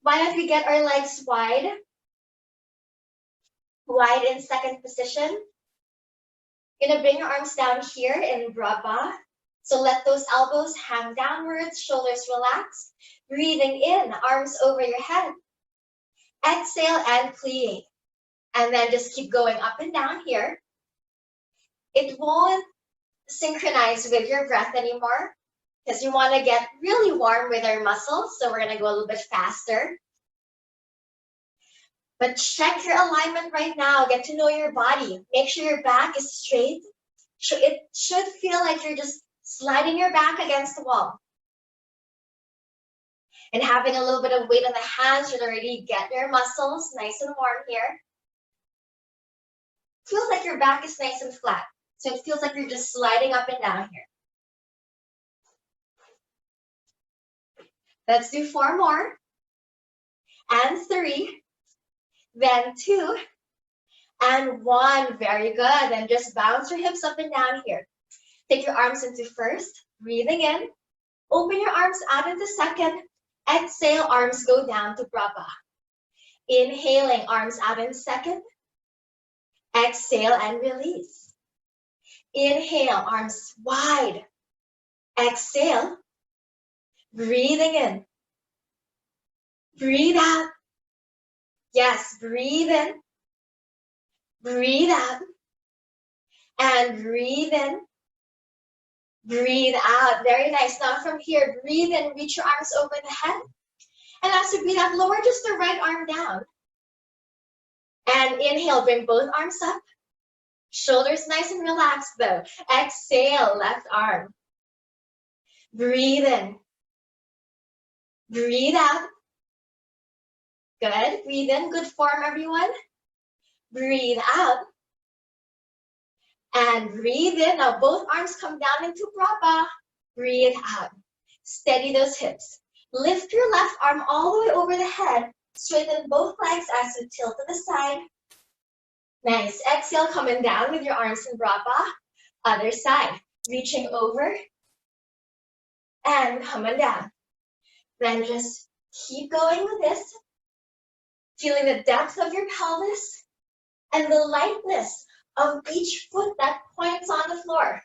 Why don't we get our legs wide? Wide in second position. Gonna bring your arms down here in Barre. So let those elbows hang downwards, shoulders relax. Breathing in, arms over your head. Exhale and plie. And then just keep going up and down here. It won't synchronize with your breath anymore because you want to get really warm with our muscles. So we're going to go a little bit faster. But check your alignment right now. Get to know your body. Make sure your back is straight. It should feel like you're just sliding your back against the wall. And having a little bit of weight on the hands should already get your muscles nice and warm here. Feels like your back is nice and flat. So it feels like you're just sliding up and down here. Let's do 4 more. And 3. Then 2. And 1. Very good. And just bounce your hips up and down here. Take your arms into first. Breathing in. Open your arms out into second. Exhale, arms go down to Barre. Inhaling, arms out in second. Exhale and release. Inhale, arms wide. Exhale. Breathing in. Breathe out. Yes, breathe in. Breathe out. And breathe in. Breathe out. Very nice. Now from here, breathe in. Reach your arms over the head. And as you breathe out, lower just the right arm down. And inhale, bring both arms up. Shoulders nice and relaxed though. Exhale, left arm. Breathe in. Breathe out. Good. Breathe in. Good form, everyone. Breathe out. And breathe in. Now both arms come down into Barre. Breathe out. Steady those hips. Lift your left arm all the way over the head. Straighten both legs as you tilt to the side. Nice. Exhale, coming down with your arms in Barre. Other side. Reaching over. And coming down. Then just keep going with this. Feeling the depth of your pelvis and the lightness of each foot that points on the floor.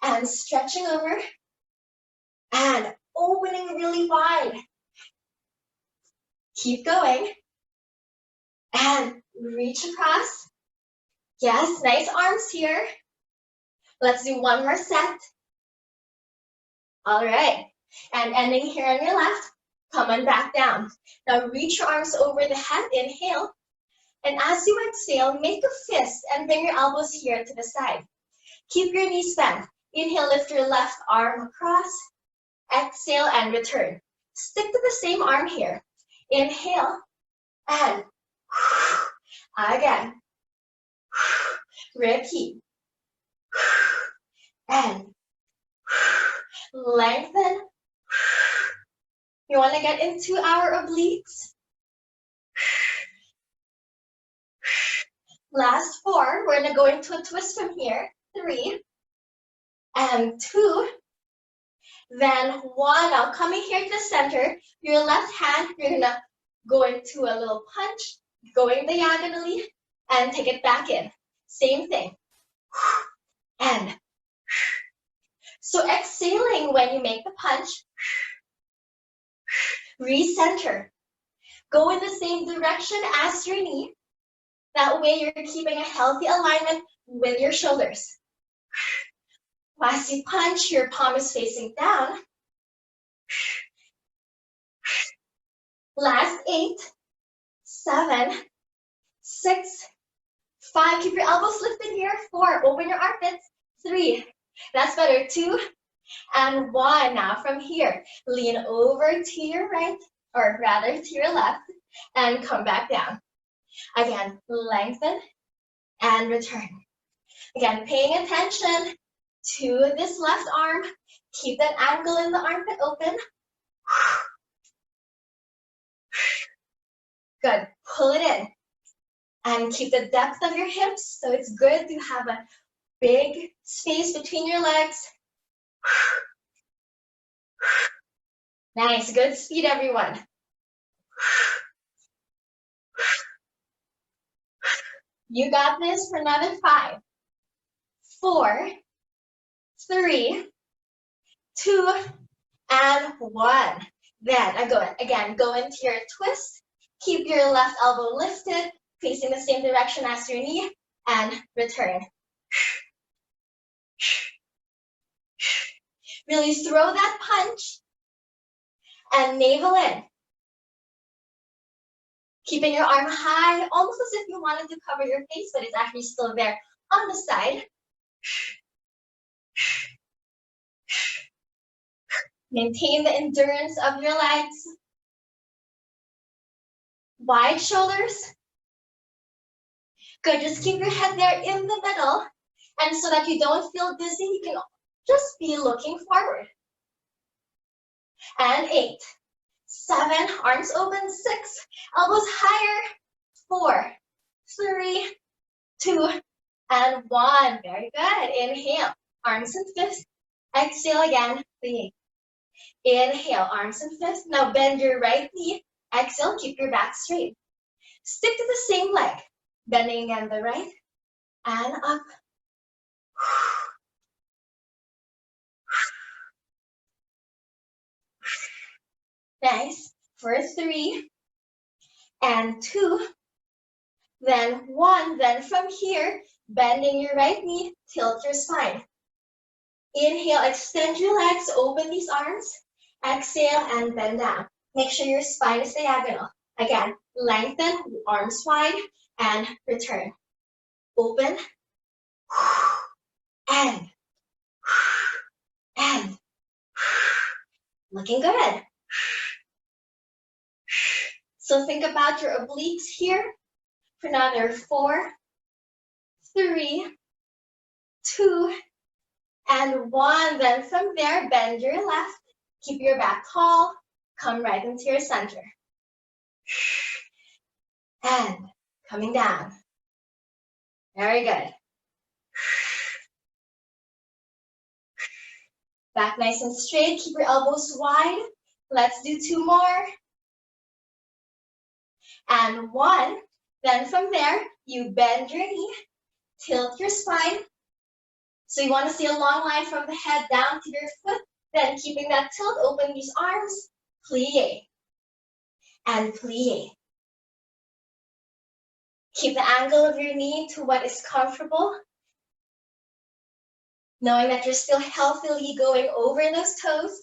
And stretching over and opening really wide. Keep going. And reach across. Yes, nice arms here. Let's do 1 more set. All right. And ending here on your left. Coming back down. Now reach your arms over the head. Inhale. And as you exhale, make a fist and bring your elbows here to the side. Keep your knees bent. Inhale, lift your left arm across. Exhale and return. Stick to the same arm here. Inhale and again. Repeat. And lengthen. You want to get into our obliques. Last 4. We're going to go into a twist from here. 3. And 2. Then 1. Now coming here to the center, your left hand, you're going to go into a little punch, going diagonally, and take it back in. Same thing. And so exhaling when you make the punch. Recenter. Go in the same direction as your knee. That way you're keeping a healthy alignment with your shoulders. As you punch, your palm is facing down. Last 8, 7, 6, 5. Keep your elbows lifted here. 4. Open your armpits. 3. That's better. 2. And 1. Now from here, lean over to your right, or rather to your left, and come back down. Again, lengthen and return. Again, paying attention to this left arm. Keep that angle in the armpit open. Good. Pull it in. And keep the depth of your hips. So it's good to have a big space between your legs. Nice. Good speed, everyone. You got this for another 5, 4, 3, 2, and 1. Then again, go into your twist. Keep your left elbow lifted, facing the same direction as your knee, and return. Really throw that punch and navel in. Keeping your arm high, almost as if you wanted to cover your face, but it's actually still there on the side. Maintain the endurance of your legs. Wide shoulders. Good, just keep your head there in the middle. And so that you don't feel dizzy, you can just be looking forward. And 8, 7, arms open, 6, elbows higher, 4, 3, 2, and 1. Very good. Inhale, arms and fists. Exhale again, 3. Inhale, arms and fists. Now bend your right knee. Exhale, keep your back straight. Stick to the same leg. Bending again the right, and up. Nice. For 3, and 2, then 1. Then from here, bending your right knee, tilt your spine. Inhale, extend your legs, open these arms. Exhale and bend down. Make sure your spine is diagonal. Again, lengthen, arms wide, and return. Open, and. Looking good. So think about your obliques here for another 4, 3, 2, and 1. Then from there, bend your left, keep your back tall, come right into your center. And coming down. Very good. Back nice and straight, keep your elbows wide. Let's do 2 more. And 1. Then from there, you bend your knee, tilt your spine. So you want to see a long line from the head down to your foot. Then keeping that tilt, open these arms, plie, and plie. Keep the angle of your knee to what is comfortable, knowing that you're still healthily going over those toes.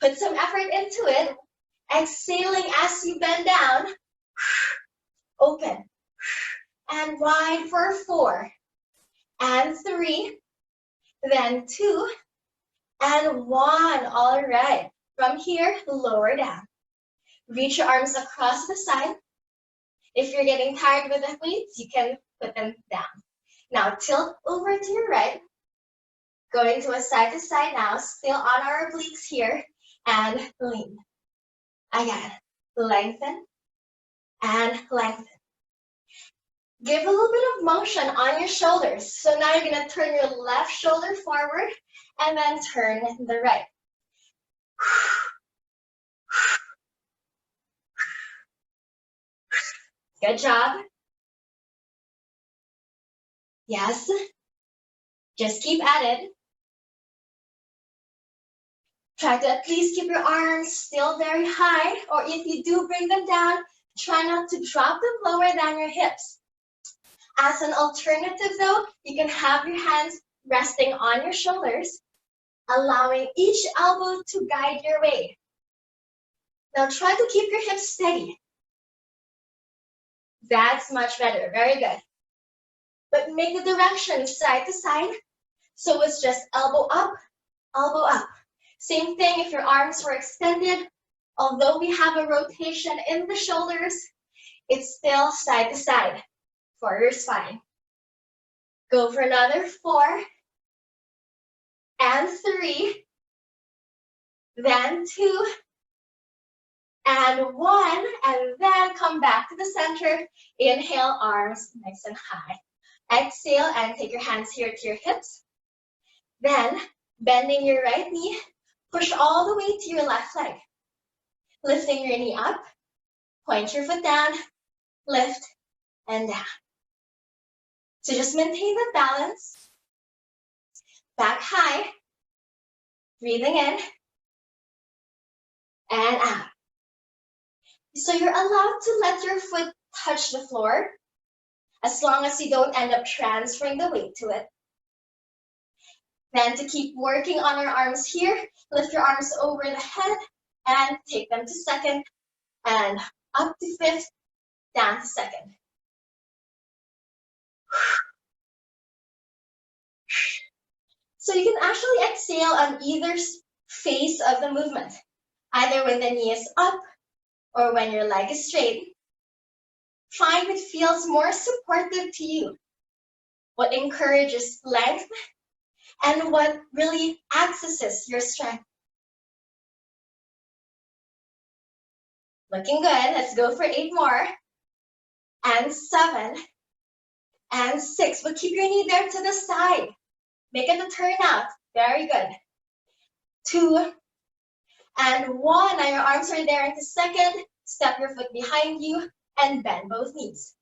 Put some effort into it. Exhaling as you bend down. Open. And wide for 4. And 3. Then 2. And 1. All right. From here, lower down. Reach your arms across the side. If you're getting tired with the weights, you can put them down. Now tilt over to your right. Going to a side to side now, still on our obliques here, and lean. Again, lengthen and lengthen. Give a little bit of motion on your shoulders. So now you're going to turn your left shoulder forward and then turn the right. Good job. Yes. Just keep at it. Try to at least keep your arms still very high, or if you do bring them down, try not to drop them lower than your hips. As an alternative though, you can have your hands resting on your shoulders, allowing each elbow to guide your weight. Now try to keep your hips steady. That's much better, very good. But make the direction side to side, so it's just elbow up, elbow up. Same thing if your arms were extended. Although we have a rotation in the shoulders, it's still side to side for your spine. Go for another 4, and 3, then 2, and 1, and then come back to the center. Inhale, arms nice and high. Exhale and take your hands here to your hips. Then bending your right knee, push all the way to your left leg. Lifting your knee up, point your foot down, lift, and down. So just maintain the balance. Back high, breathing in, and out. So you're allowed to let your foot touch the floor as long as you don't end up transferring the weight to it. Then to keep working on our arms here, lift your arms over the head and take them to second and up to fifth, down to second. So you can actually exhale on either face of the movement, either when the knee is up or when your leg is straight. Find what feels more supportive to you, what encourages length, and what really accesses your strength. Looking good. Let's go for 8 more. And 7. And 6. But keep your knee there to the side. Make it a turnout. Very good. 2. And 1. Now your arms are there into second. Step your foot behind you and bend both knees.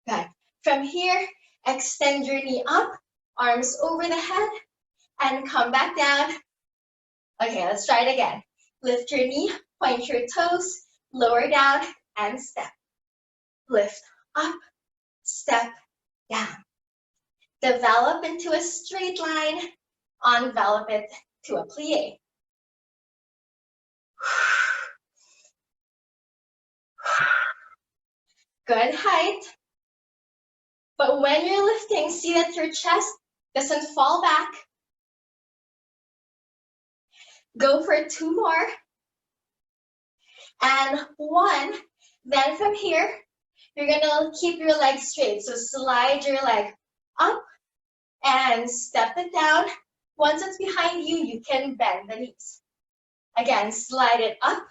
Good. From here, extend your knee up, arms over the head, and come back down. Okay, let's try it again. Lift your knee, point your toes, lower down, and step. Lift up, step down. Develop into a straight line, envelop it to a plie. Good height. But when you're lifting, see that your chest doesn't fall back. Go for 2 more. And 1. Then from here, you're gonna keep your legs straight. So slide your leg up and step it down. Once it's behind you, you can bend the knees. Again, slide it up.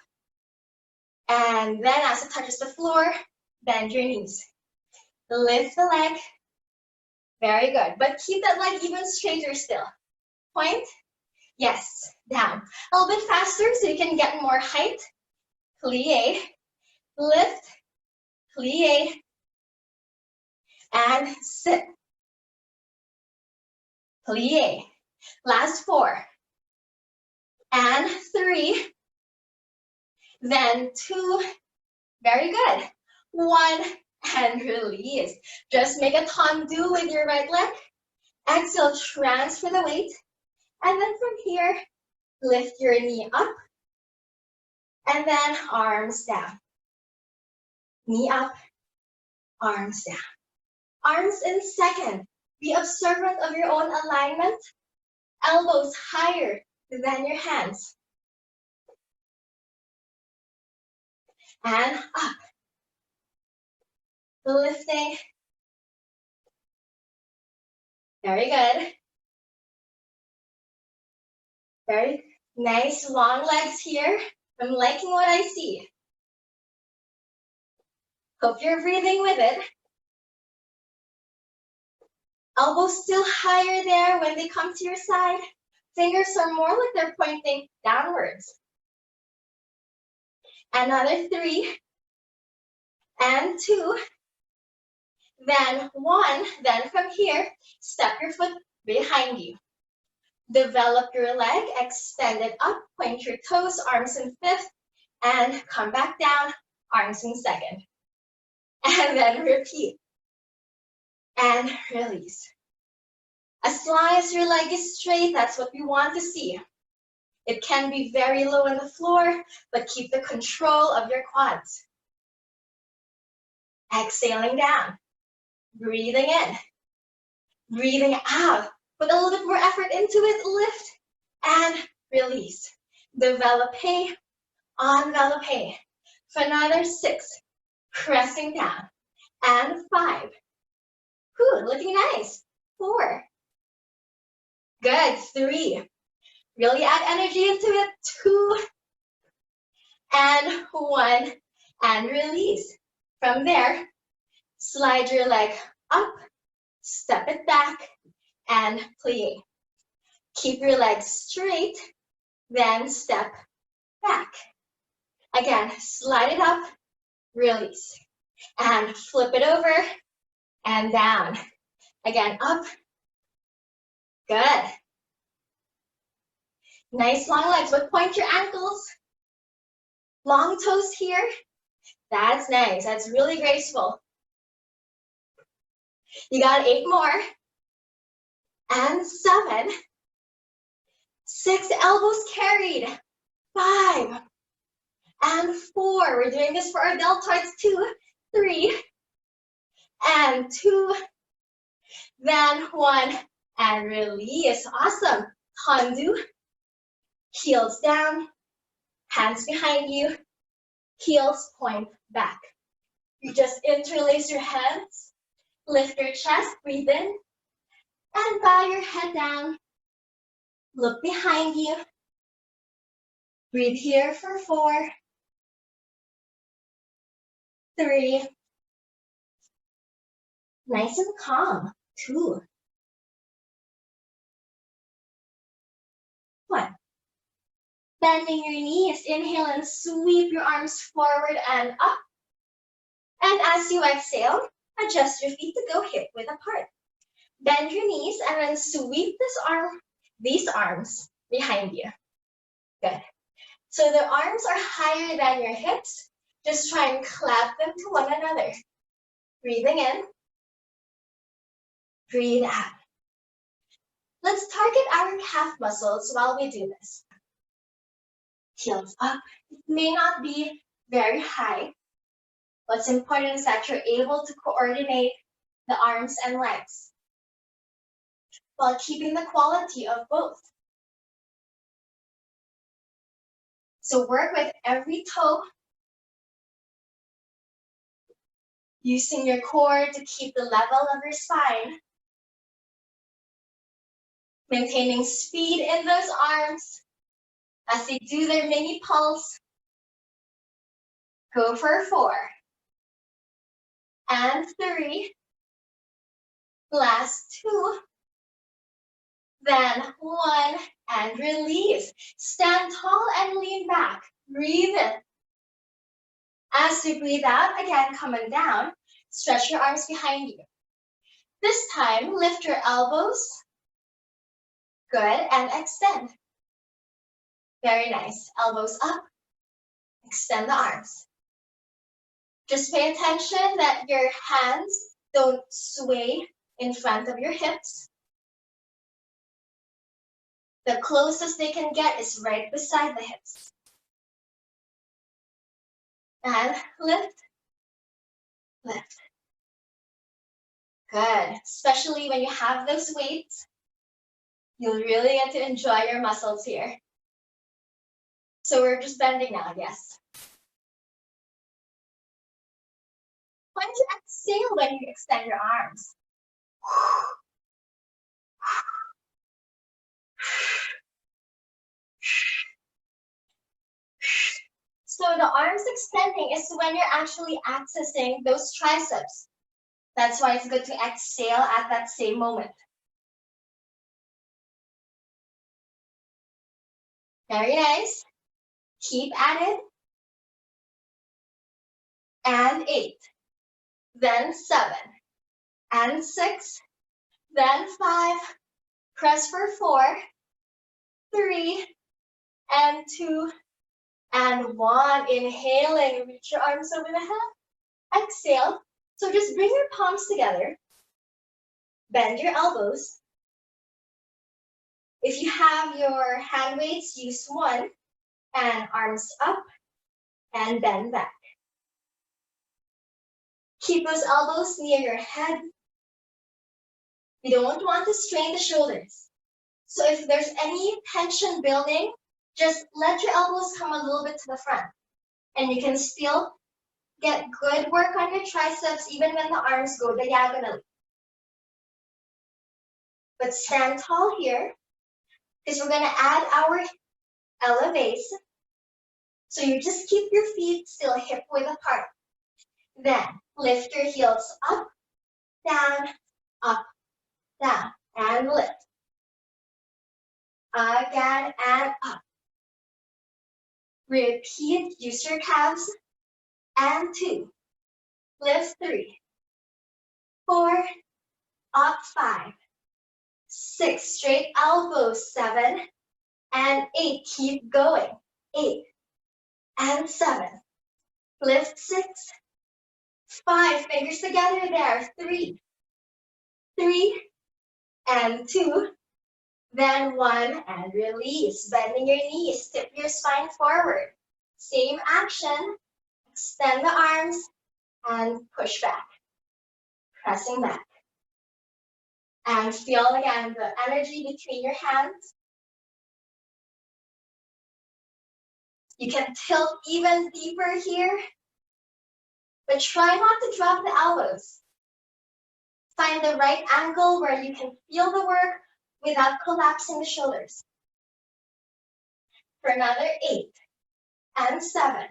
And then as it touches the floor, bend your knees. Lift the leg. Very good. But keep that leg even straighter still. Point. Yes. Down. A little bit faster so you can get more height. Plie. Lift. Plie. And sit. Plie. Last 4. And 3. Then 2. Very good. 1. And release. Just make a tendu with your right leg. Exhale, transfer the weight. And then from here, lift your knee up. And then arms down. Knee up, arms down. Arms in second. Be observant of your own alignment. Elbows higher than your hands. And up. Lifting. Very good. Very nice long legs here. I'm liking what I see. Hope you're breathing with it. Elbows still higher there when they come to your side. Fingers are more like they're pointing downwards. Another 3. And 2. Then 1. Then from here, step your foot behind you. Develop your leg, extend it up, point your toes, arms in fifth, and come back down, arms in second. And then repeat. And release. As long as your leg is straight, that's what we want to see. It can be very low on the floor, but keep the control of your quads. Exhaling down. Breathing in. Breathing out. Put a little bit more effort into it. Lift and release. Develop, envelop. For another 6. Pressing down. And 5. Whew, looking nice. 4. Good. 3. Really add energy into it. 2. And 1. And release. From there, slide your leg up, step it back, and plie. Keep your legs straight, then step back. Again, slide it up, release. And flip it over and down. Again, up. Good. Nice long legs, but point your ankles. Long toes here. That's nice. That's really graceful. You got 8 more. And 7. 6, elbows carried. 5. And 4. We're doing this for our deltoids. 2, 3, and 2. Then 1, and release. Awesome. Handu. Heels down. Hands behind you. Heels point back. You just interlace your hands. Lift your chest. Breathe in. And bow your head down. Look behind you. Breathe here for 4, 3. Nice and calm. 2, 1. Bending your knees. Inhale and sweep your arms forward and up. And as you exhale, adjust your feet to go hip width apart. Bend your knees and then sweep these arms behind you. Good. So the arms are higher than your hips. Just try and clap them to one another. Breathing in. Breathe out. Let's target our calf muscles while we do this. Heels up. It may not be very high. What's important is that you're able to coordinate the arms and legs while keeping the quality of both. So work with every toe, using your core to keep the level of your spine, maintaining speed in those arms as they do their mini pulse. Go for 4 and 3, last 2, then 1, and release. Stand tall and lean back. Breathe in. As you breathe out, again, coming down, stretch your arms behind you. This time, lift your elbows. Good, and extend. Very nice. Elbows up, extend the arms. Just pay attention that your hands don't sway in front of your hips. The closest they can get is right beside the hips. And lift, lift. Good. Especially when you have those weights, you'll really get to enjoy your muscles here. So we're just bending now, yes. When you exhale when you extend your arms. So the arms extending is when you're actually accessing those triceps. That's why it's good to exhale at that same moment. Very nice. Keep at it. And 8. Then 7. And 6. Then 5. Press for 4. 3. And 2. And 1. Inhaling. Reach your arms over the head. Exhale. So just bring your palms together. Bend your elbows. If you have your hand weights, use 1. And arms up and bend back. Keep those elbows near your head. You don't want to strain the shoulders. So if there's any tension building, just let your elbows come a little bit to the front. And you can still get good work on your triceps even when the arms go diagonally. But stand tall here because we're going to add our elevates. So you just keep your feet still hip width apart. Then lift your heels up, down, and lift. Again, and up. Repeat, use your calves. And 2. Lift 3. 4. Up 5. 6. Straight elbows. 7. And 8. Keep going. 8. And 7. Lift 6. 5. Fingers together there. 3. 3. And 2. Then 1. And release. Bending your knees. Tip your spine forward. Same action. Extend the arms and push back. Pressing back. And feel again the energy between your hands. You can tilt even deeper here, but try not to drop the elbows. Find the right angle where you can feel the work without collapsing the shoulders. For another 8 and 7.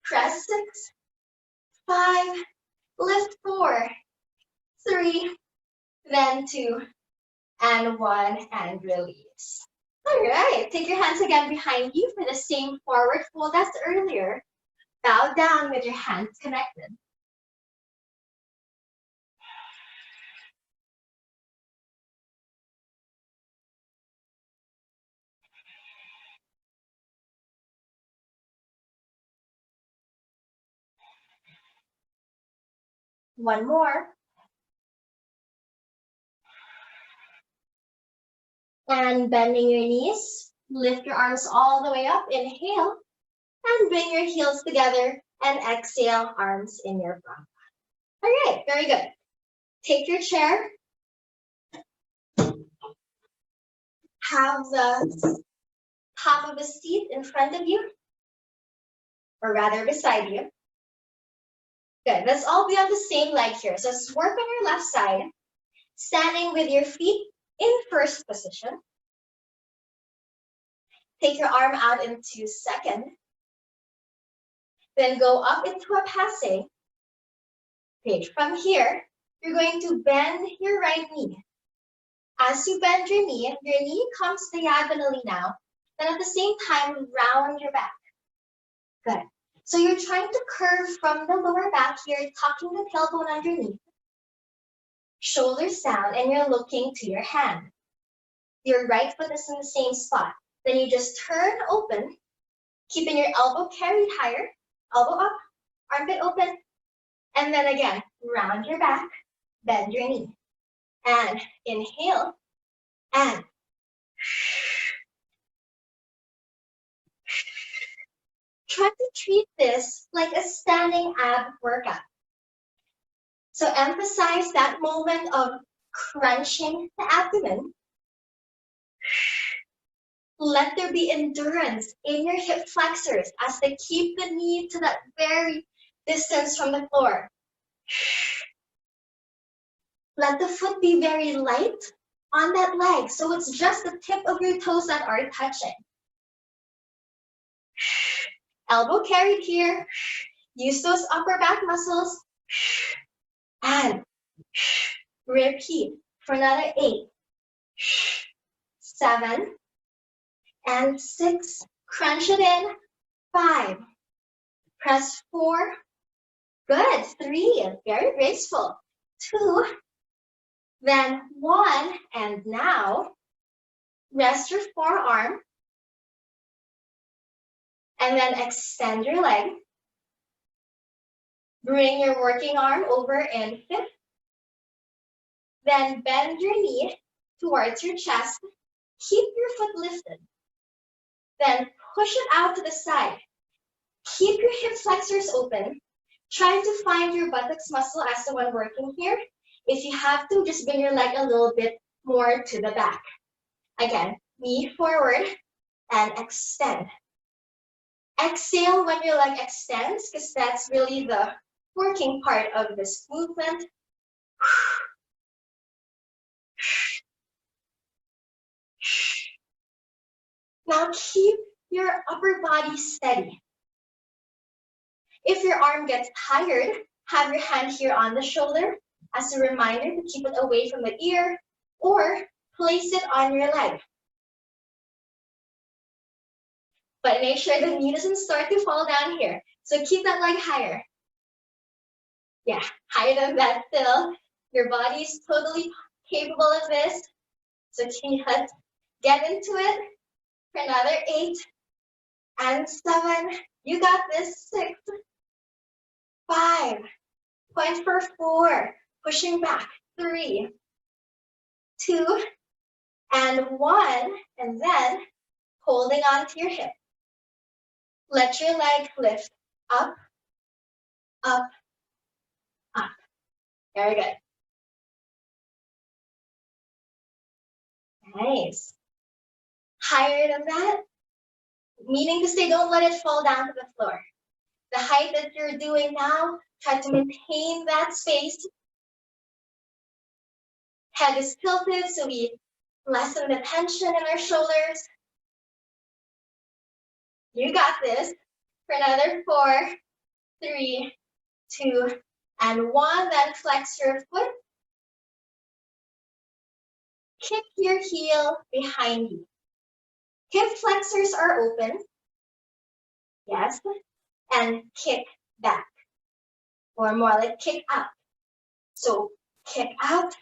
Press 6, 5, lift 4, 3, then 2, and 1, and release. All right, take your hands again behind you for the same forward fold as earlier. Bow down with your hands connected. One more. And bending your knees, lift your arms all the way up, inhale, and bring your heels together, and exhale, arms in your front. All right, very good. Take your chair. Have the top of the seat in front of you, or rather beside you. Good, let's all be on the same leg here. So let's work on your left side, standing with your feet in first position. Take your arm out into second. Then go up into a passe. Okay, from here, you're going to bend your right knee. As you bend your knee comes diagonally now. Then at the same time, round your back. Good. So you're trying to curve from the lower back here, tucking the tailbone underneath. Shoulders down, and you're looking to your hand. Your right foot is in the same spot. Then you just turn open, keeping your elbow carried higher, elbow up, armpit open, and then again, round your back, bend your knee. And inhale, and try to treat this like a standing ab workout. So emphasize that moment of crunching the abdomen. Let there be endurance in your hip flexors as they keep the knee to that very distance from the floor. Let the foot be very light on that leg, so it's just the tip of your toes that are touching. Elbow carried here. Use those upper back muscles. And repeat for another 8, 7, and 6. Crunch it in. 5. Press 4. Good. 3. Very graceful. 2. Then 1. And now rest your forearm. And then extend your leg. Bring your working arm over in fifth. Then bend your knee towards your chest. Keep your foot lifted. Then push it out to the side. Keep your hip flexors open. Try to find your buttocks muscle as the one working here. If you have to, just bring your leg a little bit more to the back. Again, knee forward and extend. Exhale when your leg extends, because that's really the working part of this movement. Now keep your upper body steady. If your arm gets tired, have your hand here on the shoulder as a reminder to keep it away from the ear, or place it on your leg. But make sure the knee doesn't start to fall down here. So keep that leg higher. Yeah, higher than that still. Your body is totally capable of this. So let's get into it for another 8 and 7. You got this. 6, 5. Point for 4. Pushing back. 3, 2, and 1. And then holding on to your hip. Let your leg lift up, up, up. Very good. Nice. Higher than that, meaning to say don't let it fall down to the floor. The height that you're doing now, try to maintain that space. Head is tilted, so we lessen the tension in our shoulders. You got this. For another 4, 3, 2, and 1. Then flex your foot. Kick your heel behind you. Hip flexors are open. Yes. And kick back. Or more like kick out. So kick out.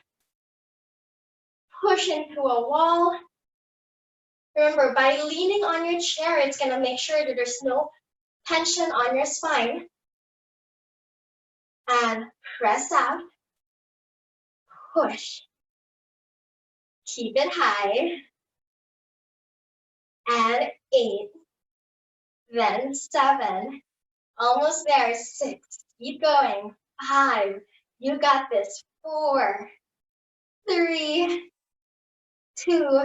Push into a wall. Remember, by leaning on your chair, it's going to make sure that there's no tension on your spine. And press out. Push. Keep it high. And 8. Then 7. Almost there. 6. Keep going. 5. You got this. 4, 3, 2,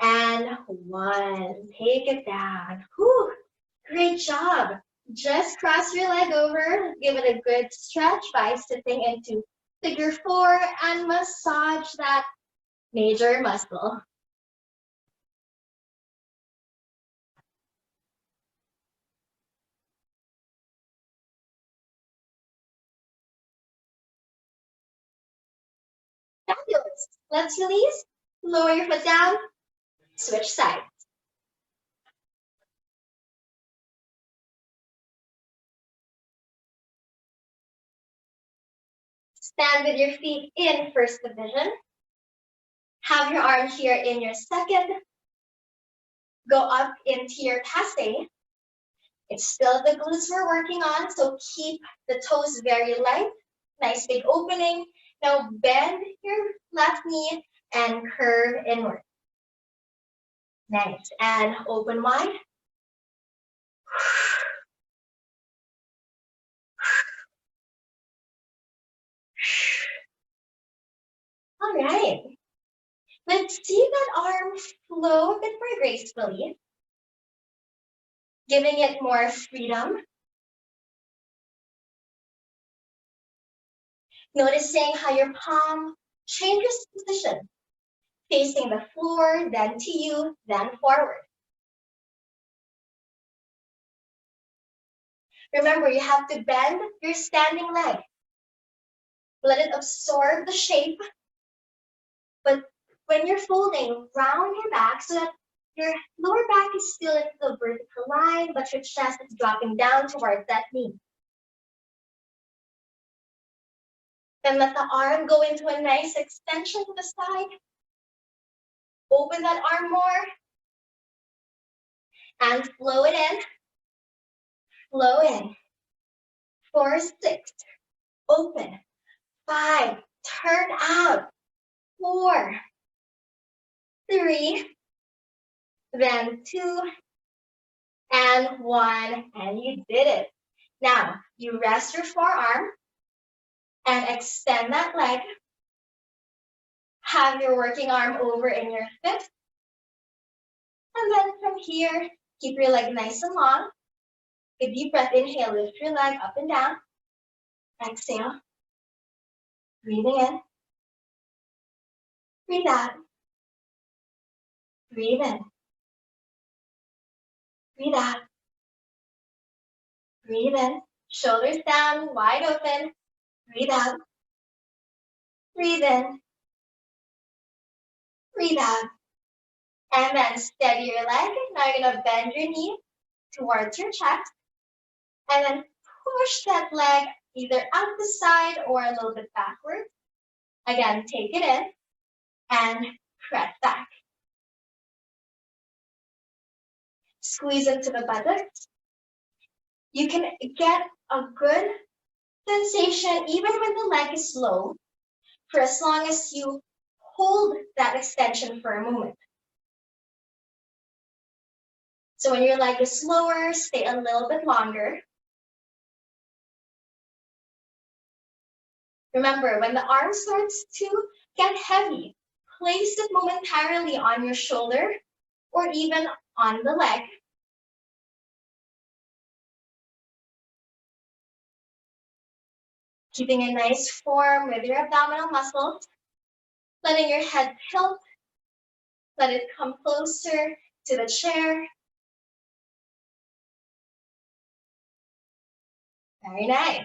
and 1. Take it down. Whew. Great job. Just cross your leg over. Give it a good stretch by sitting into figure 4 and massage that major muscle. Fabulous. Let's release. Lower your foot down. Switch sides. Stand with your feet in first division. Have your arm here in your second. Go up into your passe. It's still the glutes we're working on, so keep the toes very light. Nice big opening. Now bend your left knee and curve inward. Nice. And open wide. All right. Let's see that arm flow a bit more gracefully, giving it more freedom. Noticing how your palm changes position, facing the floor, then to you, then forward. Remember, you have to bend your standing leg. Let it absorb the shape. But when you're folding, round your back so that your lower back is still in the vertical line, but your chest is dropping down towards that knee. Then let the arm go into a nice extension to the side. Open that arm more. And flow it in. Flow in. 4, 6. Open. 5. Turn out. 4. 3. Then 2. And 1. And you did it. Now, you rest your forearm. And extend that leg. Have your working arm over in your fifth. And then from here, keep your leg nice and long. Take a deep breath, inhale, lift your leg up and down. Exhale. Breathing in. Breathe out. Breathe in. Breathe out. Breathe in. Shoulders down, wide open. Breathe out. Breathe in. Breathe out. And then steady your leg. Now you're gonna bend your knee towards your chest. And then push that leg either out the side or a little bit backward. Again, take it in and press back. Squeeze into the buttocks. You can get a good sensation even when the leg is low, for as long as you hold that extension for a moment. So when your leg is lower, stay a little bit longer. Remember, when the arm starts to get heavy, place it momentarily on your shoulder or even on the leg. Keeping a nice form with your abdominal muscles, letting your head tilt, let it come closer to the chair. Very nice.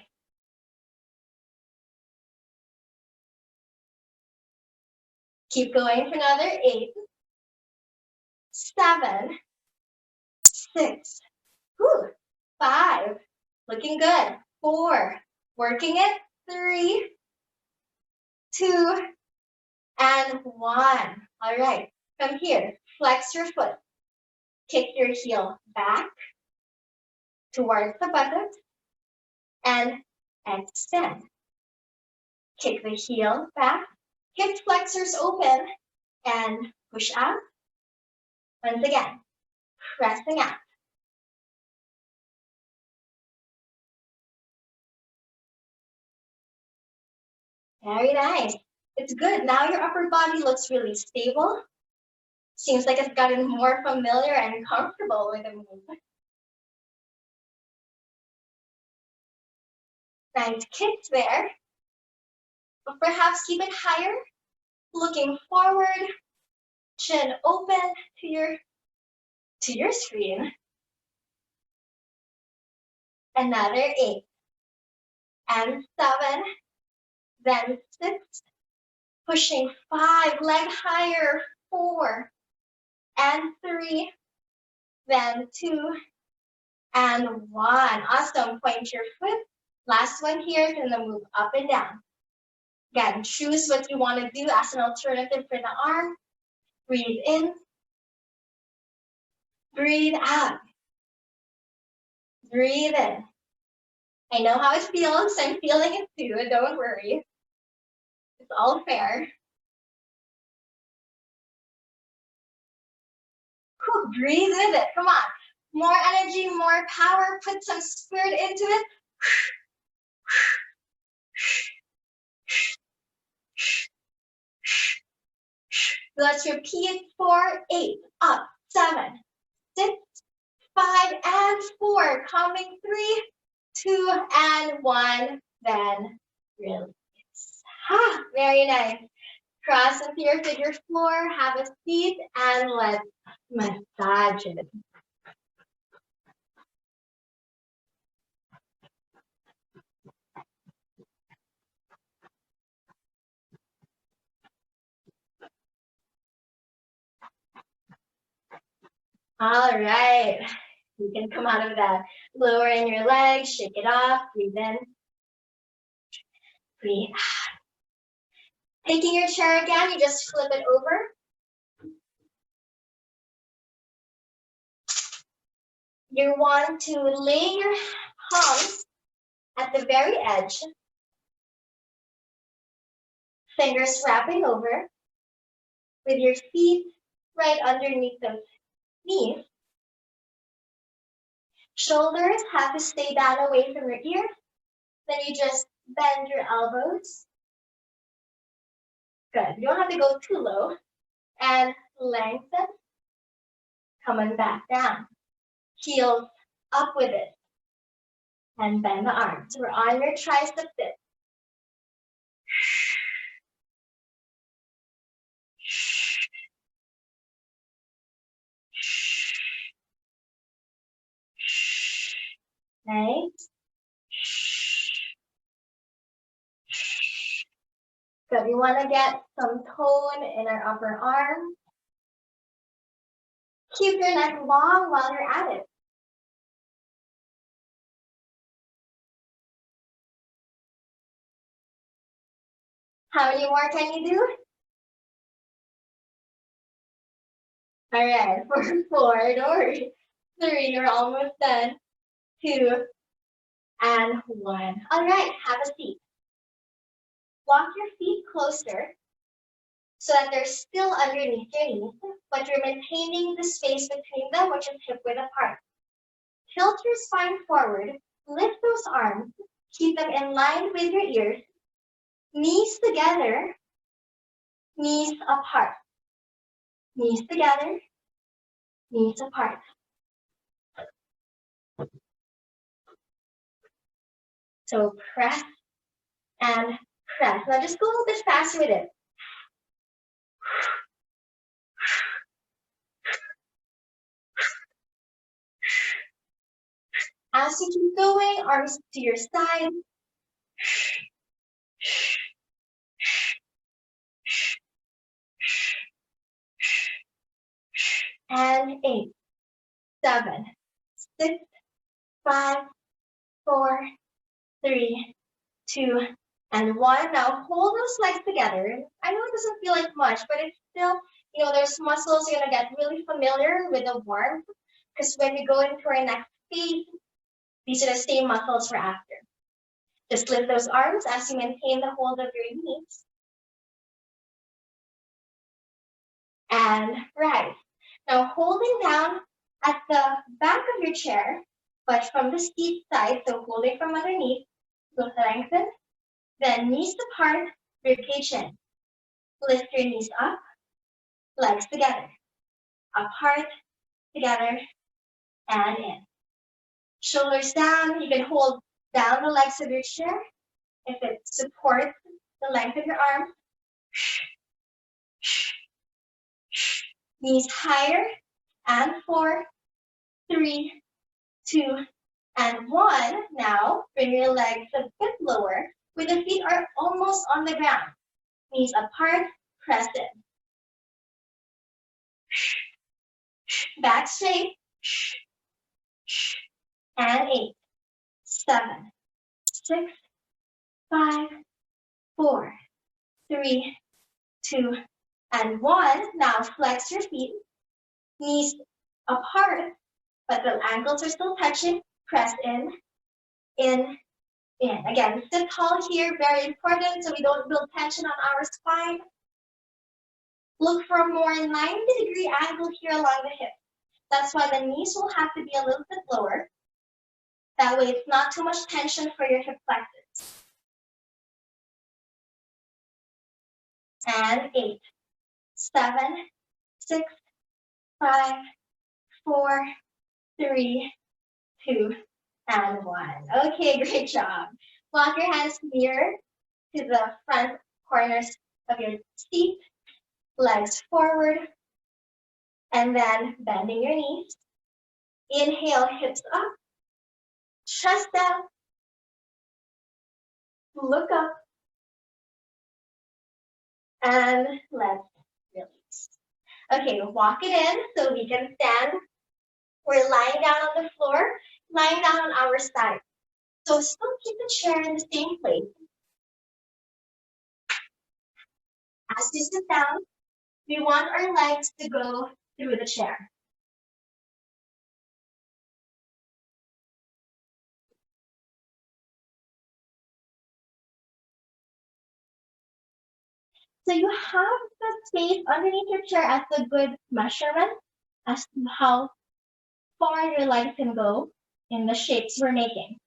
Keep going for another 8, 7, 6, 5, looking good, 4, working it, 3, 2, and 1. All right, from here, flex your foot. Kick your heel back towards the buttocks and extend. Kick the heel back, hip flexors open, and push out. Once again, pressing out. Very nice. It's good. Now your upper body looks really stable. Seems like it's gotten more familiar and comfortable with the movement. Nice kicks there. But perhaps keep it higher, looking forward, chin open to your screen. Another 8 and 7, then 6, pushing 5, leg higher, 4 and 3, then 2 and 1. Awesome. Point your foot. Last one here, gonna move up and down. Again, choose what you want to do as an alternative for the arm. Breathe in. Breathe out. Breathe in. I know how it feels. I'm feeling it too. Don't worry. It's all fair. Cool. Breathe with it. Come on. More energy, more power. Put some spirit into it. Let's repeat 4, 8, up, 7, 6, 5, and 4. Coming 3, 2, and 1. Then release. Very nice. Cross into your figure floor. Have a seat, and let's massage it. All right. You can come out of that. Lower in your legs, shake it off, breathe in, breathe out. Taking your chair again, you just flip it over. You want to lay your palms at the very edge, fingers wrapping over, with your feet right underneath the knees. Shoulders have to stay down away from your ears. Then you just bend your elbows. Good. You don't have to go too low. And lengthen. Coming back down. Heels up with it. And bend the arms. We're on your tricep dip. Nice. Good. We want to get some tone in our upper arm. Keep your neck long while you're at it. How many more can you do? All right, for 4, don't worry. 3, you're almost done. 2, and 1. All right, have a seat. Walk your feet closer so that they're still underneath your knees, but you're maintaining the space between them, which is hip width apart. Tilt your spine forward, lift those arms, keep them in line with your ears, knees together, knees apart. Knees together, knees apart. So press and press. Now just go a little bit faster with it. As you keep going, arms to your side. And 8, 7, 6, 5, 4, 3, 2, and 1. Now hold those legs together. I know it doesn't feel like much, but it's still, there's muscles you're gonna get really familiar with the warmth, because when we go into our next phase, these are the same muscles for after. Just lift those arms as you maintain the hold of your knees. And rise. Now holding down at the back of your chair, but from the seat side, so holding from underneath, look lengthen, then knees apart, ribcage in. Lift your knees up, legs together, apart, together, and in. Shoulders down, you can hold down the legs of your chair if it supports the length of your arm. Knees higher, and 4, 3, 2, and 1. Now bring your legs a bit lower, with the feet are almost on the ground. Knees apart, press in. Back straight. And 8, 7, 6, 5, 4, 3, 2, and 1. Now flex your feet. Knees apart, but the ankles are still touching. Press in, in, in. Again, sit tall here, very important, so we don't build tension on our spine. Look for a more 90-degree angle here along the hip. That's why the knees will have to be a little bit lower. That way it's not too much tension for your hip flexors. And 8, 7, 6, 5, 4, 3, 2, and 1. Okay, great job. Walk your hands near to the front corners of your seat, legs forward, and then bending your knees. Inhale, hips up, chest down, look up, and let's release. Okay, walk it in so we can stand. We're lying down on the floor, lying down on our side. So still keep the chair in the same place. As you sit down, we want our legs to go through the chair. So you have the space underneath your chair as a good measurement as to how far your legs can go in the shapes we're making.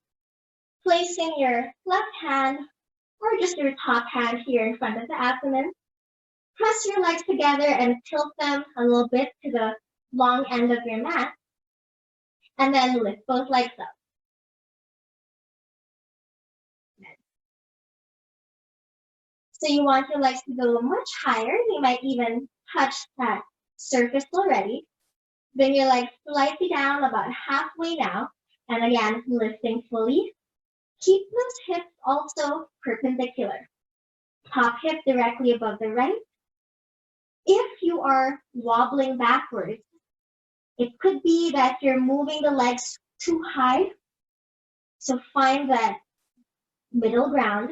Placing your left hand or just your top hand here in front of the abdomen. Press your legs together and tilt them a little bit to the long end of your mat. And then lift both legs up. So you want your legs to go much higher. You might even touch that surface already. Bring your legs slightly down, about halfway now. And again, lifting fully. Keep those hips also perpendicular. Top hip directly above the right. If you are wobbling backwards, It could be that you're moving the legs too high. So find that middle ground.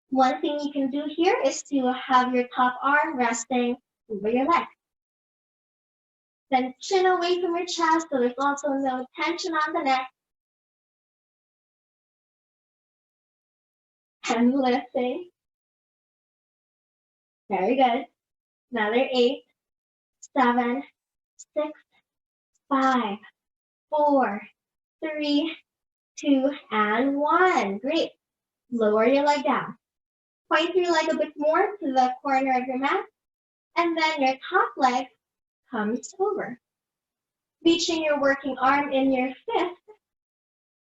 One thing you can do here is to have your top arm resting over your leg. Then chin away from your chest, so there's also no tension on the neck. And lifting. Very good. Another 8, 7, 6, 5, 4, 3, 2, and 1. Great. Lower your leg down. Point your leg a bit more to the corner of your mat, and then your top leg comes over. Reaching your working arm in your fist,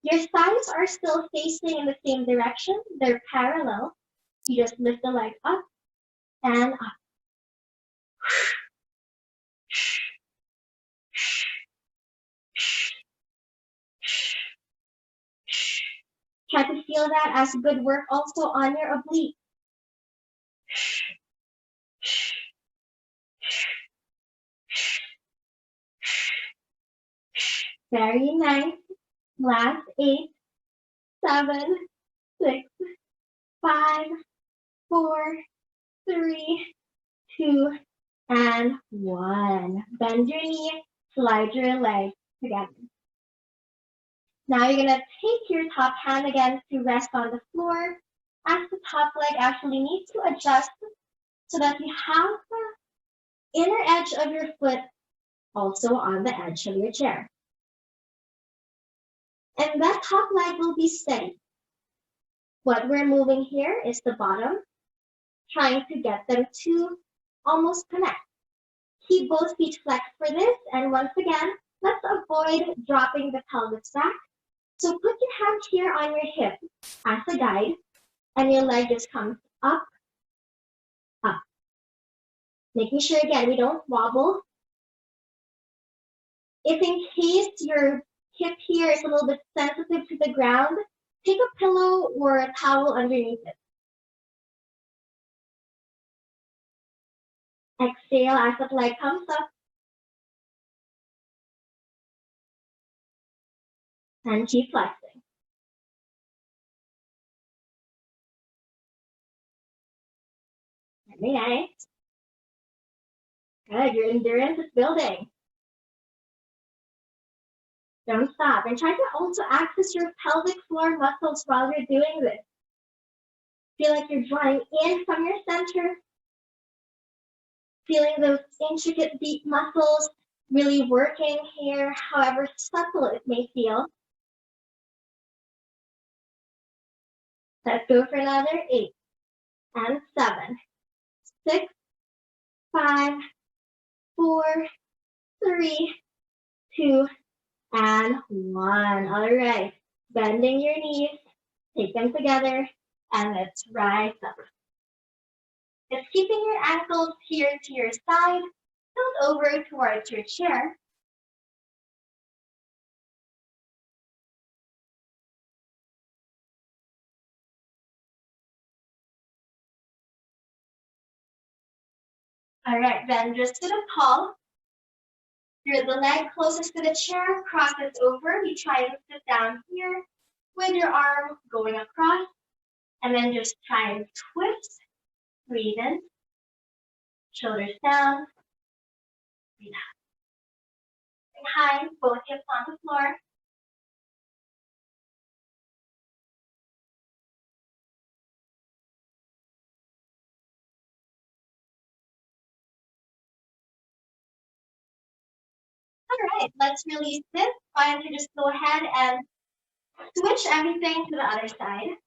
your thighs are still facing in the same direction. They're parallel. You just lift the leg up and up. Try to feel that as good work also on your oblique. Very nice. Last 8, 7, 6, 5, 4, 3, 2, and 1. Bend your knee, slide your legs together. Now you're gonna take your top hand again to rest on the floor as the top leg actually needs to adjust so that you have the inner edge of your foot also on the edge of your chair. And that top leg will be steady. What we're moving here is the bottom, trying to get them to almost connect. Keep both feet flexed for this, and once again, let's avoid dropping the pelvis back. So put your hand here on your hip as a guide, and your leg just comes up, up. Making sure, again, we don't wobble. If in case your hip here is a little bit sensitive to the ground, take a pillow or a towel underneath it. Exhale as the leg comes up. And keep flexing. Very nice. Good, your endurance is building. Don't stop. And try to also access your pelvic floor muscles while you're doing this. Feel like you're drawing in from your center. Feeling those intricate deep muscles really working here, however subtle it may feel. Let's go for another 8 and 7, 6, 5, 4, 3, 2, and 1. All right, bending your knees, take them together, and let's rise up. Just keeping your ankles here to your side, tilt over towards your chair. All right, then just sit up tall. The leg closest to the chair crosses over. You try and sit down here with your arm going across, and then just try and twist. Breathe in, shoulders down, breathe out. And high, both hips on the floor. All right, let's release this. Why don't you just go ahead and switch everything to the other side.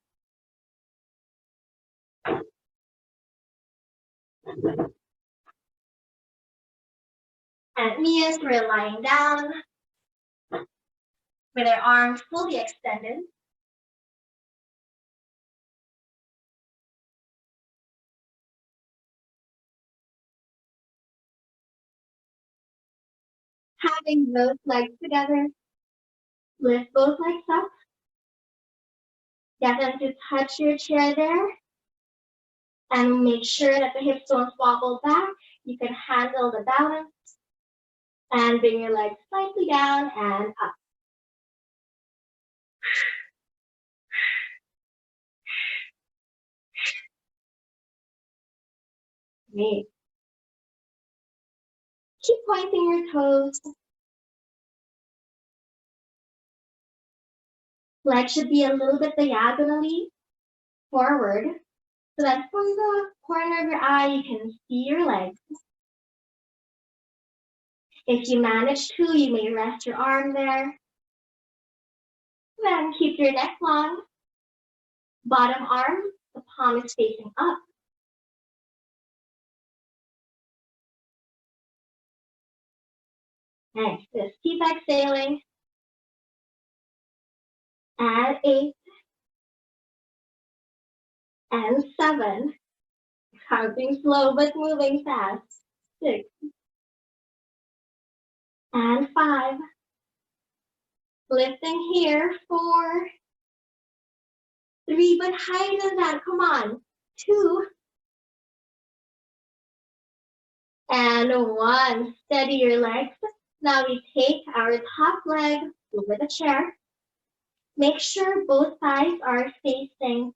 And Mia's, we're lying down with our arms fully extended. Having both legs together, lift both legs up. Get them to touch your chair there. And make sure that the hips don't wobble back. You can handle the balance. And bring your legs slightly down and up. Great. Keep pointing your toes. Legs should be a little bit diagonally forward so that from the corner of your eye you can see your legs. If you manage to, you may rest your arm there. Then keep your neck long. Bottom arm, the palm is facing up. Nice. Just keep exhaling. And 8. And 7. Counting slow but moving fast. 6. And 5. Lifting here. 4. 3, but higher than that. Come on. 2. And 1. Steady your legs. Now we take our top leg over the chair. Make sure both thighs are facing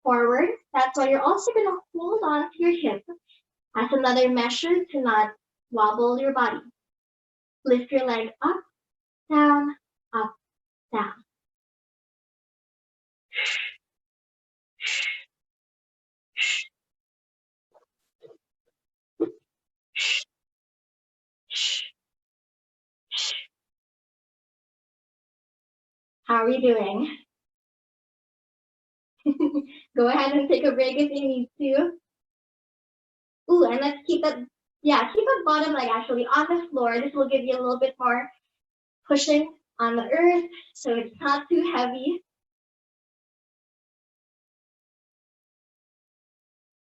forward. That's why you're also going to hold on to your hip as another measure to not wobble your body. Lift your leg up, down, up, down. How are you doing? Go ahead and take a break if you need to. Ooh, and let's keep it, keep the bottom leg actually on the floor. This will give you a little bit more pushing on the earth so it's not too heavy.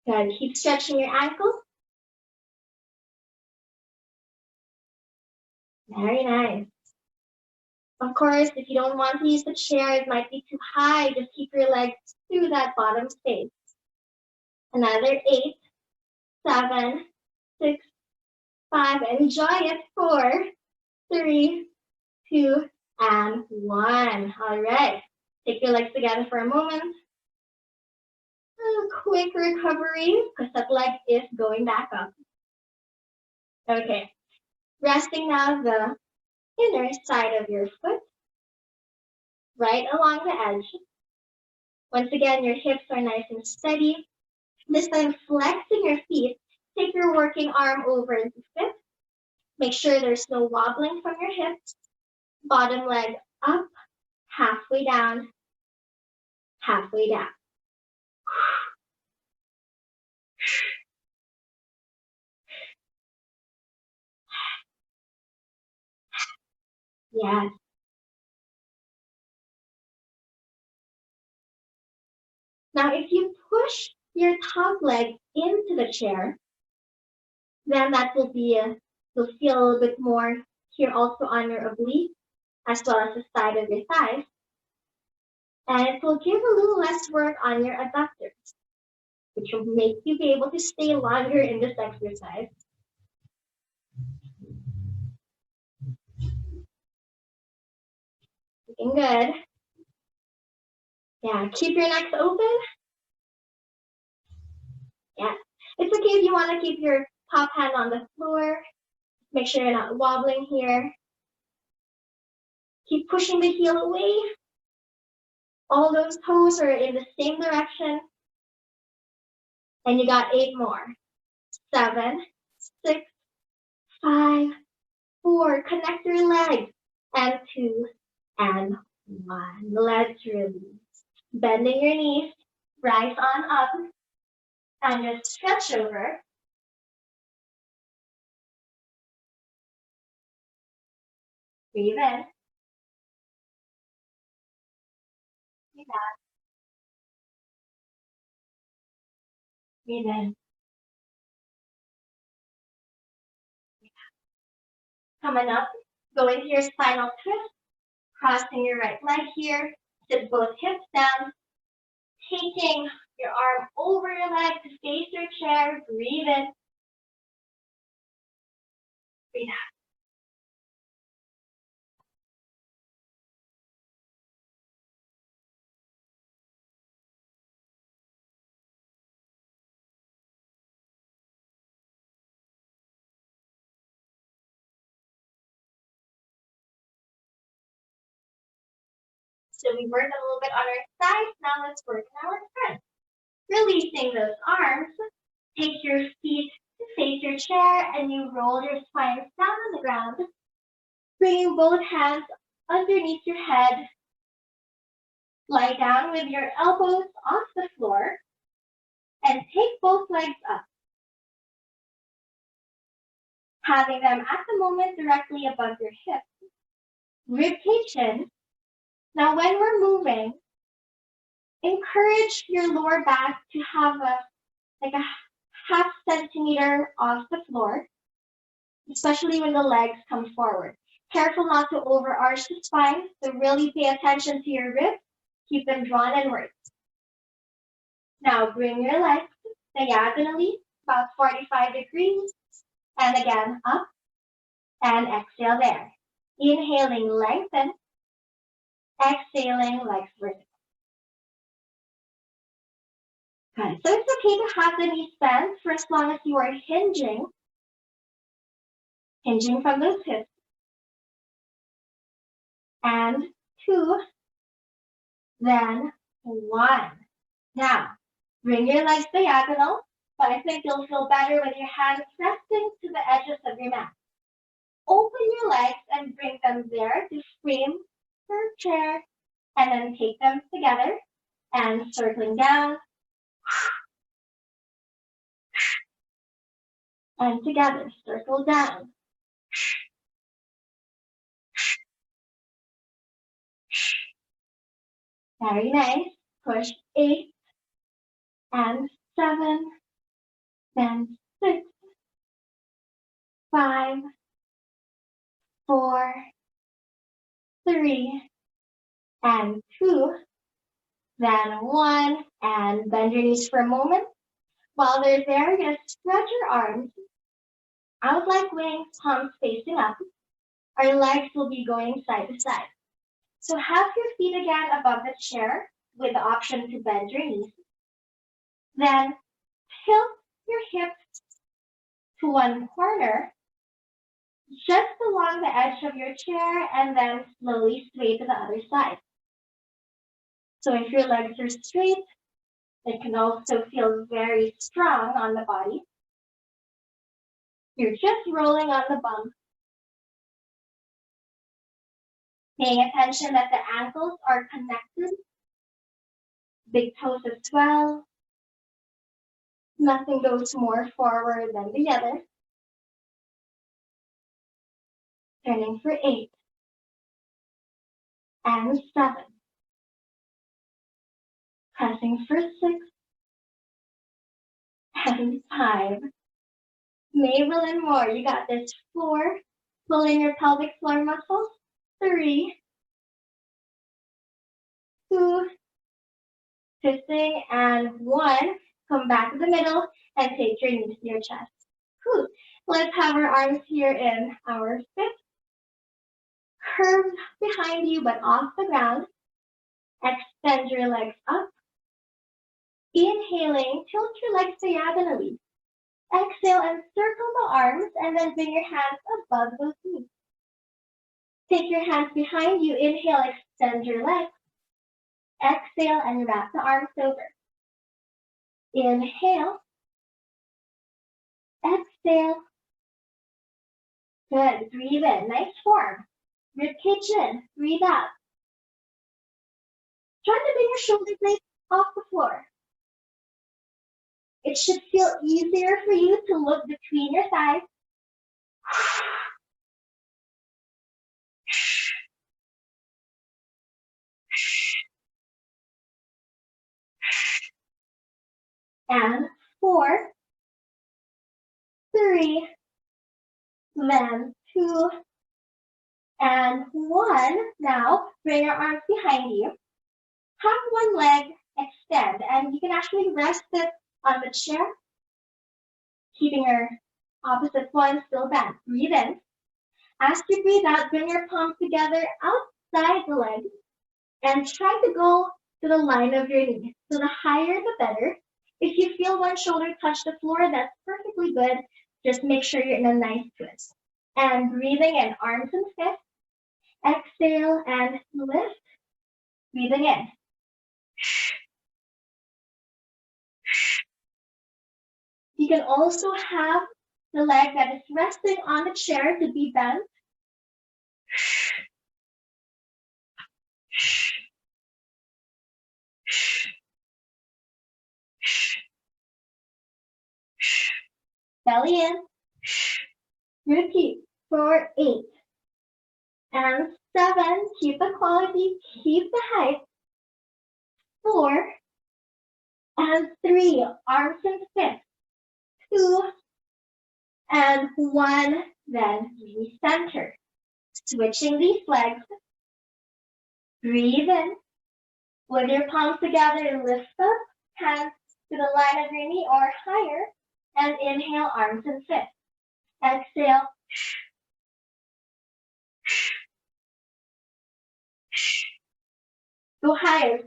Good, keep stretching your ankles. Very nice. Of course, if you don't want to use the chair, it might be too high. Just keep your legs through that bottom space. Another 8, 7, 6, 5. Enjoy it. 4, 3, 2, and 1. All right. Take your legs together for a moment. A quick recovery because that leg is going back up. Okay. Resting now the inner side of your foot, right along the edge. Once again, your hips are nice and steady. This time, flexing your feet. Take your working arm over into fifth. Make sure there's no wobbling from your hips. Bottom leg up, halfway down, halfway down. Yes. Now, if you push your top leg into the chair, then that will be, you'll feel a little bit more here also on your oblique, as well as the side of your thighs. And it will give a little less work on your adductors, which will make you be able to stay longer in this exercise. Looking good. Yeah, keep your necks open. Yeah, it's okay if you want to keep your top hand on the floor. Make sure you're not wobbling here. Keep pushing the heel away. All those toes are in the same direction. And you got 8 more. 7, 6, 5, 4. Connect your legs. And 2, and 1. Let's release. Bending your knees. Rise on up. And just stretch over. Breathe in. Breathe out. Breathe in. Coming up, go into your spinal twist, crossing your right leg here, sit both hips down, taking your arm over your leg to face your chair, breathe in, breathe out. So we worked a little bit on our side. Now let's work on our front. Releasing those arms. Take your feet to face your chair and you roll your spine down on the ground. Bringing both hands underneath your head. Lie down with your elbows off the floor and take both legs up. Having them at the moment directly above your hips. Ribcage in. Now when we're moving, encourage your lower back to have a half centimeter off the floor, especially when the legs come forward. Careful not to overarch the spine, so really pay attention to your ribs. Keep them drawn inwards. Now bring your legs diagonally, about 45 degrees, and again up, and exhale there. Inhaling, lengthen. Exhaling, legs vertical. Good. So it's okay to have the knees bent for as long as you are hinging from those hips. And 2, then 1. Now, bring your legs diagonal, but I think you'll feel better with your hands resting to the edges of your mat. Open your legs and bring them there to frame your chair, and then take them together and circling down. And together, circle down. Very nice. Push 8 and 7, then 6, 5, 4, 3, and 2, then 1, and bend your knees for a moment. While they're there, just spread your arms out like wings, palms facing up. Our legs will be going side to side. So have your feet again above the chair with the option to bend your knees. Then tilt your hips to one corner, just along the edge of your chair, and then slowly sway to the other side. So if your legs are straight, it can also feel very strong on the body. You're just rolling on the bum. Paying attention that the ankles are connected. Big toes as well. Nothing goes more forward than the other. Turning for 8. And 7. Pressing for 6. And 5. Mabel and more. You got this. 4. Pull in your pelvic floor muscles. 3. 2. Twisting, and 1. Come back to the middle and take your knees to your chest. Cool. Let's have our arms here in our fist. Curved behind you but off the ground. Extend your legs up. Inhaling, tilt your legs diagonally. Exhale and circle the arms, and then bring your hands above those knees. Take your hands behind you. Inhale, extend your legs. Exhale and wrap the arms over. Inhale. Exhale. Good. Breathe in. Nice form. Ribcage in. Breathe out. Try to bring your shoulder blades off the floor. It should feel easier for you to look between your thighs. And 4, 3, then 2, and 1. Now, bring your arms behind you. Have one leg extend, and you can actually rest it on the chair, keeping your opposite one still bent. Breathe in. As you breathe out, bring your palms together outside the leg, and try to go to the line of your knee. So the higher, the better. If you feel one shoulder touch the floor, that's perfectly good. Just make sure you're in a nice twist. And breathing in, arms and fists. Exhale and lift. Breathing in. You can also have the leg that is resting on the chair to be bent. Belly in. Repeat for 8 and 7. Keep the quality, keep the height. 4 and 3. Arms in fist. 2 and 1. Then recenter. Switching these legs. Breathe in. With your palms together, lift up. Hands to the line of your knee or higher. And inhale, arms in fist. Exhale. Go higher.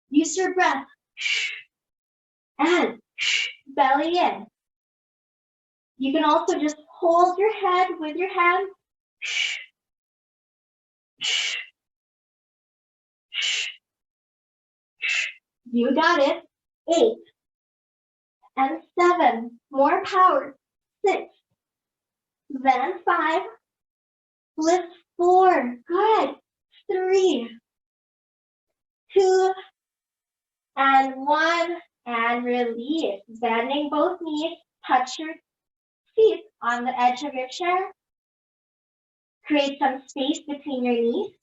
Use your breath. And belly in. You can also just hold your head with your hands. You got it. 8 and 7. More power. 6. Then 5. Lift 4. Good. 3, 2, and 1. And release. Bending both knees. Touch your feet on the edge of your chair. Create some space between your knees.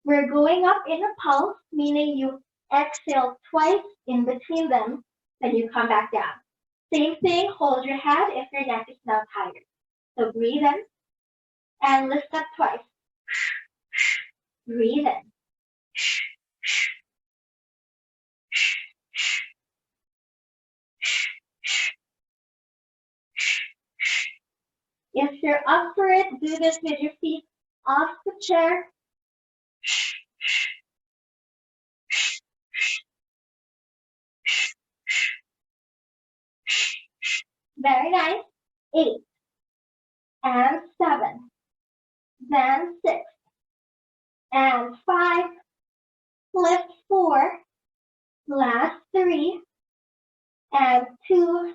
We're going up in a pulse, meaning you exhale twice in between them, then you come back down. Same thing, hold your head if your neck is now tired. So breathe in and lift up twice. Breathe in. If you're up for it, do this with your feet off the chair. Very nice. 8 and 7. Then 6 and 5. Lift 4. Last 3 and 2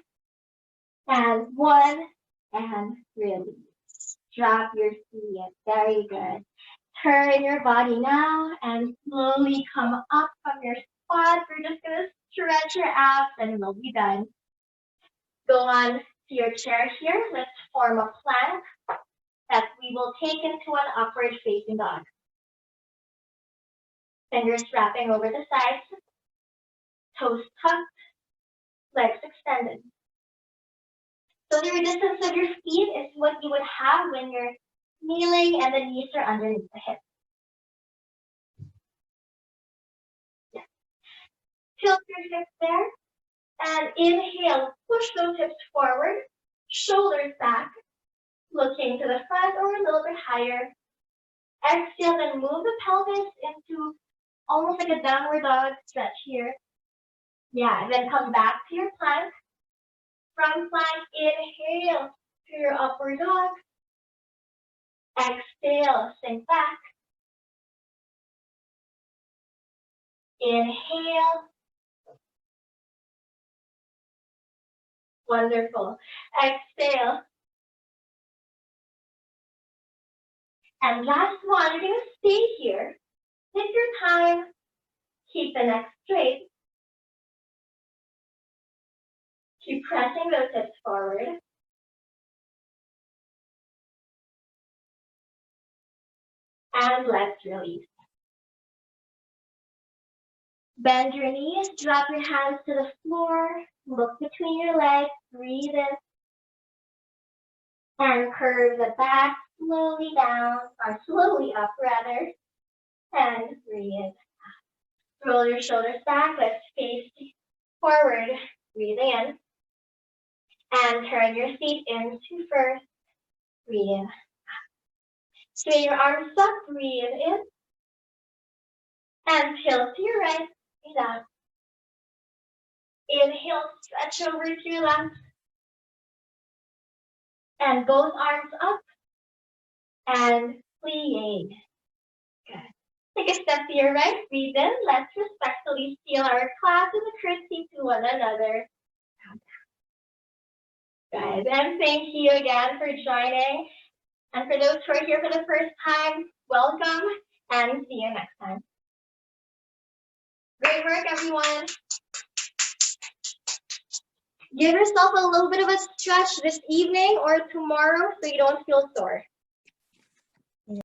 and 1 and release. Drop your feet. Very good. Turn your body now and slowly come up from your spot. We're just going to stretch your abs and we'll be done. Go on to your chair here. Let's form a plank that we will take into an upward facing dog. Fingers wrapping over the sides. Toes tucked. Legs extended. So the resistance of your feet is what you would have when you're kneeling and the knees are underneath the hips. Yeah. Tilt your hips there. And inhale, push those hips forward, shoulders back, looking to the front or a little bit higher. Exhale, then move the pelvis into almost like a downward dog stretch here. Yeah, and then come back to your plank. From plank, inhale to your upward dog. Exhale, sink back. Inhale. Wonderful. Exhale. And last one, you're going to stay here. Take your time. Keep the neck straight. Keep pressing those hips forward. And let's release. Bend your knees, drop your hands to the floor, look between your legs, breathe in. And curve the back slowly down, or slowly up rather. And breathe. Roll your shoulders back, let's face forward, breathing in. And turn your feet into first, breathe. Straighten your arms up, breathe in. And tilt to your right, breathe out. Inhale, stretch over to your left. And both arms up. And plie. Good. Take a step to your right, breathe in. Let's respectfully seal our class with a curtsy to one another. Guys, and thank you again for joining. And for those who are here for the first time, welcome and see you next time. Great work, everyone. Give yourself a little bit of a stretch this evening or tomorrow so you don't feel sore.